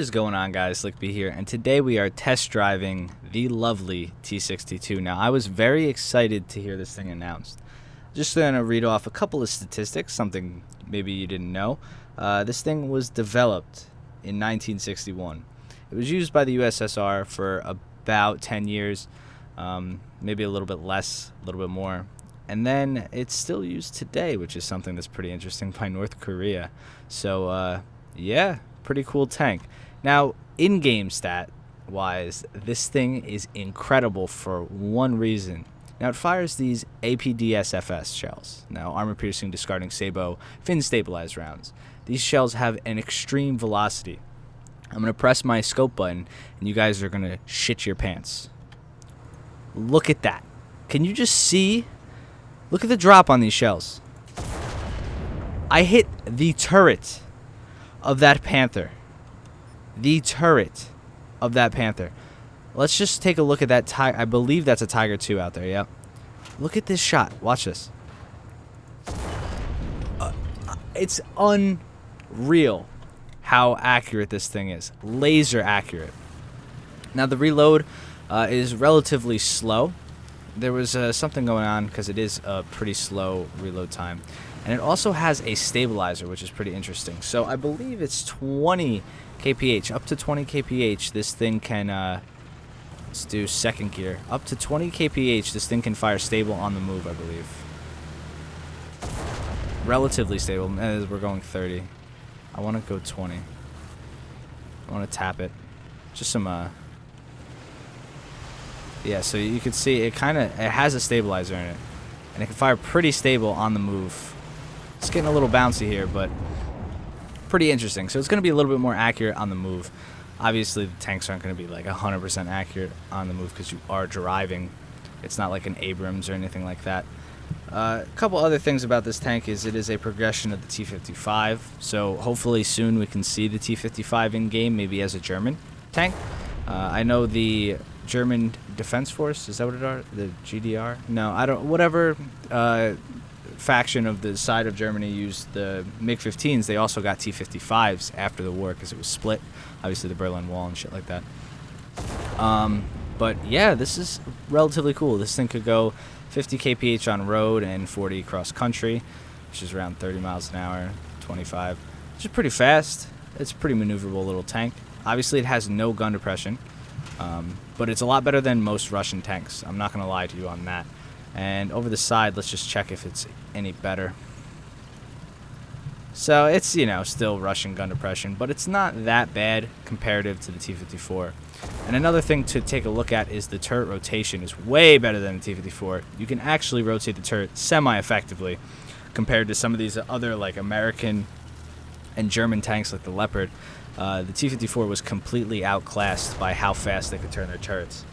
What is going on, guys? Lickby here, and today we are test driving the lovely T-62. Now, I was very excited to hear this thing announced. Just going to read off a couple of statistics, something maybe you didn't know. This thing was developed in 1961. It was used by the USSR for about 10 years, maybe a little bit less, a little bit more. And then it's still used today, which is something that's pretty interesting, by North Korea. So, yeah, pretty cool tank. Now, in-game stat-wise, this thing is incredible for one reason. Now, it fires these APDSFS shells. Now, armor-piercing, discarding, sabot, fin-stabilized rounds. These shells have an extreme velocity. I'm going to press my scope button, and you guys are going to shit your pants. Look at that. Can you just see? Look at the drop on these shells. I hit the turret of that Panther. The turret of that Panther. Let's just take a look at that Tiger. I believe that's a Tiger 2 out there, yep. Look at this shot. Watch this. It's unreal how accurate this thing is. Laser accurate. Now, the reload is relatively slow. There was something going on because it is a pretty slow reload time. And it also has a stabilizer, which is pretty interesting. So I believe it's 20 kph. Up to 20 kph, this thing can... let's do second gear. Up to 20 kph, this thing can fire stable on the move, I believe. Relatively stable. As we're going 30. I want to go 20. I want to tap it. Just some... yeah, so you can see it has a stabilizer in it. And it can fire pretty stable on the move. It's getting a little bouncy here, but pretty interesting. So it's going to be a little bit more accurate on the move. Obviously, the tanks aren't going to be like 100% accurate on the move because you are driving. It's not like an Abrams or anything like that. A couple other things about this tank is it is a progression of the T-55. So hopefully soon we can see the T-55 in-game, maybe as a German tank. I know the German Defense Force, is that what it are? The GDR? No, I don't. Whatever faction of the side of Germany used the MiG-15s, they also got T-55s after the war because it was split. Obviously, the Berlin Wall and shit like that. But yeah, this is relatively cool. This thing could go 50 kph on road and 40 cross country, which is around 30 miles an hour, 25, which is pretty fast. It's a pretty maneuverable little tank. Obviously, it has no gun depression. But it's a lot better than most Russian tanks. I'm not going to lie to you on that. And over the side, let's just check if it's any better. So it's, you know, still Russian gun depression, but it's not that bad comparative to the T-54. And another thing to take a look at is the turret rotation is way better than the T-54. You can actually rotate the turret semi-effectively compared to some of these other, like, American and German tanks like the Leopard. The T-54 was completely outclassed by how fast they could turn their turrets.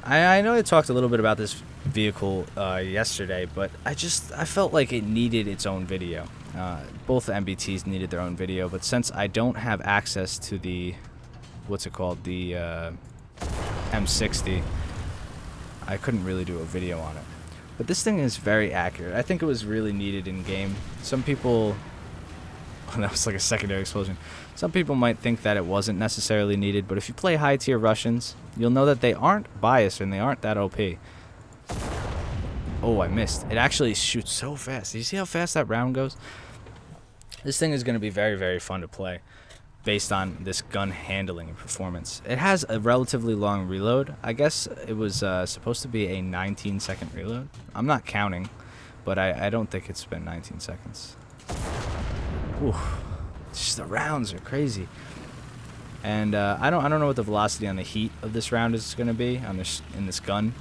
I know I talked a little bit about this vehicle yesterday, but I felt like it needed its own video. Both MBTs needed their own video, but since I don't have access to the, what's it called, the M60, I couldn't really do a video on it. But this thing is very accurate. I think it was really needed in game. Some people... that was like a secondary explosion. Some people might think that it wasn't necessarily needed, but if you play high-tier Russians, you'll know that they aren't biased and they aren't that OP. Oh, I missed. It actually shoots so fast. Do you see how fast that round goes? This thing is going to be very, very fun to play based on this gun handling and performance. It has a relatively long reload. I guess it was supposed to be a 19-second reload. I'm not counting, but I don't think it's been 19 seconds. Ooh, just the rounds are crazy, and I don't know what the velocity on the heat of this round is going to be on this in this gun,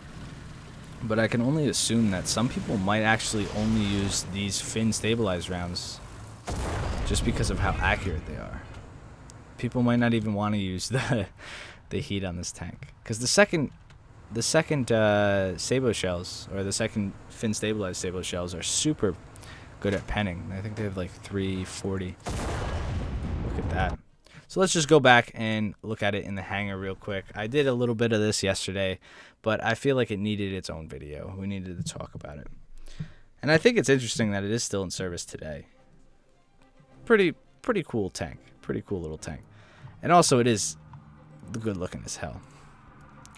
but I can only assume that some people might actually only use these fin stabilized rounds just because of how accurate they are. People might not even want to use the heat on this tank because the second sabot shells or the second fin stabilized sabot shells are super good at penning. I think they have like 340. Look at that. So let's just go back and look at it in the hangar real quick. I did a little bit of this yesterday, but I feel like it needed its own video. We needed to talk about it. And I think it's interesting that it is still in service today. Pretty cool tank. Pretty cool little tank. And also, it is good looking as hell.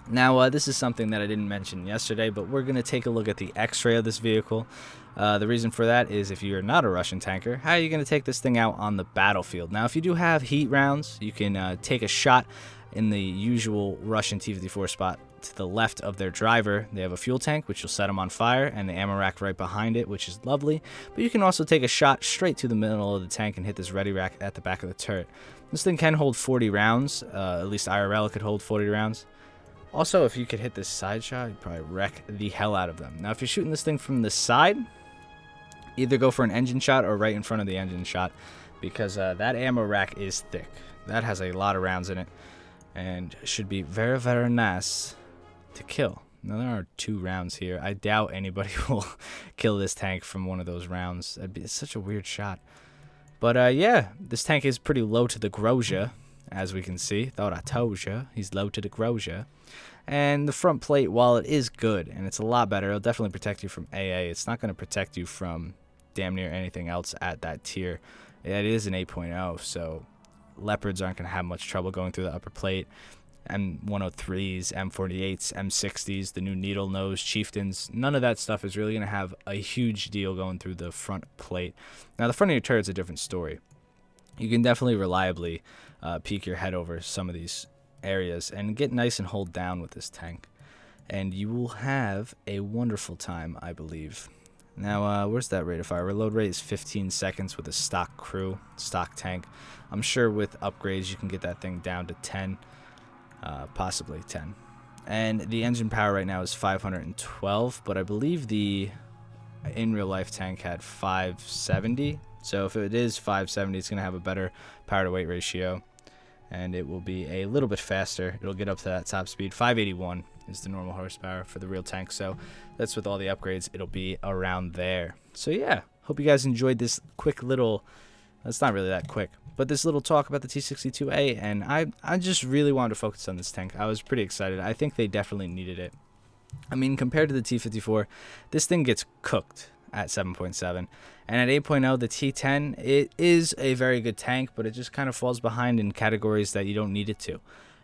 Now, this is something that I didn't mention yesterday, but we're going to take a look at the X-ray of this vehicle. The reason for that is if you're not a Russian tanker, how are you going to take this thing out on the battlefield? Now, if you do have heat rounds, you can take a shot in the usual Russian T-54 spot to the left of their driver. They have a fuel tank, which will set them on fire, and the ammo rack right behind it, which is lovely. But you can also take a shot straight to the middle of the tank and hit this ready rack at the back of the turret. This thing can hold 40 rounds. At least IRL could hold 40 rounds. Also, if you could hit this side shot, you'd probably wreck the hell out of them. Now, if you're shooting this thing from the side, either go for an engine shot or right in front of the engine shot, because that ammo rack is thick. That has a lot of rounds in it and should be very, very nice to kill. Now, there are 2 rounds here. I doubt anybody will kill this tank from one of those rounds. It's such a weird shot. But yeah, this tank is pretty low to the Grosjean, as we can see. Thought I told you, he's low to the Grosjean. And the front plate, while it is good, and it's a lot better, it'll definitely protect you from AA. It's not going to protect you from damn near anything else at that tier. It is an 8.0, so Leopards aren't going to have much trouble going through the upper plate. M103s, M48s, M60s, the new needle nose, Chieftains, none of that stuff is really going to have a huge deal going through the front plate. Now, the front of your turret's a different story. You can definitely reliably peek your head over some of these areas and get nice and hold down with this tank, and you will have a wonderful time, I believe. Now, where's that rate of fire? Reload rate is 15 seconds with a stock crew, stock tank. I'm sure with upgrades you can get that thing down to 10, possibly 10. And the engine power right now is 512, but I believe the in real life tank had 570. So if it is 570, it's going to have a better power to weight ratio, and it will be a little bit faster. It'll get up to that top speed. 581 is the normal horsepower for the real tank, so that's with all the upgrades. It'll be around there. So yeah, hope you guys enjoyed this quick little, it's not really that quick, but this little talk about the T-62A, and I just really wanted to focus on this tank. I was pretty excited. I think they definitely needed it. I mean, compared to the T-54, this thing gets cooked at 7.7, and at 8.0, the T10, it is a very good tank, but it just kind of falls behind in categories that you don't need it to.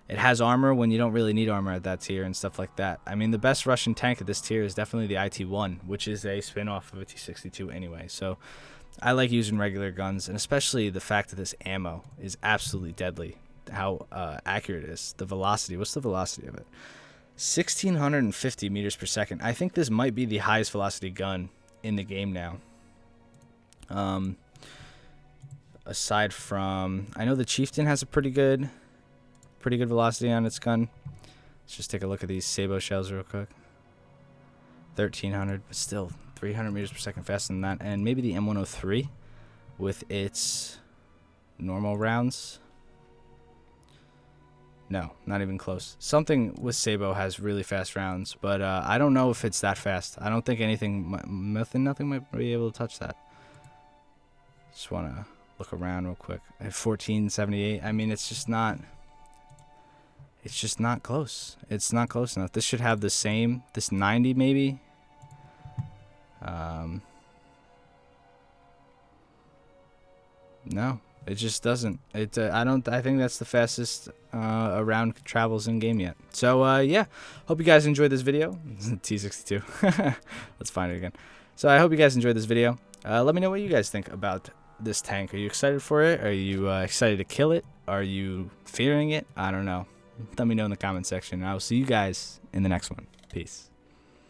It has armor when you don't really need armor at that tier and stuff like that. I mean, the best Russian tank at this tier is definitely the IT-1, which is a spin-off of a T-62 anyway. So I like using regular guns, and especially the fact that this ammo is absolutely deadly, how accurate it is. The velocity, what's the velocity of it? 1,650 meters per second. I think this might be the highest velocity gun in the game now. Aside from, I know the Chieftain has a pretty good velocity on its gun. Let's just take a look at these Sabo shells real quick. 1,300, but still 300 meters per second faster than that. And maybe the M103 with its normal rounds. No, not even close. Something with Sabo has really fast rounds, but I don't know if it's that fast. I don't think nothing might be able to touch that. Just want to look around real quick. At 1478, I mean, it's just not close. It's not close enough. This should have the same, this 90 maybe. No. It just doesn't. I think that's the fastest around travels in game yet. So yeah, hope you guys enjoyed this video. T-62. Let's find it again. So I hope you guys enjoyed this video. Let me know what you guys think about this tank. Are you excited for it? Are you excited to kill it? Are you fearing it? I don't know. Let me know in the comment section. I will see you guys in the next one. Peace.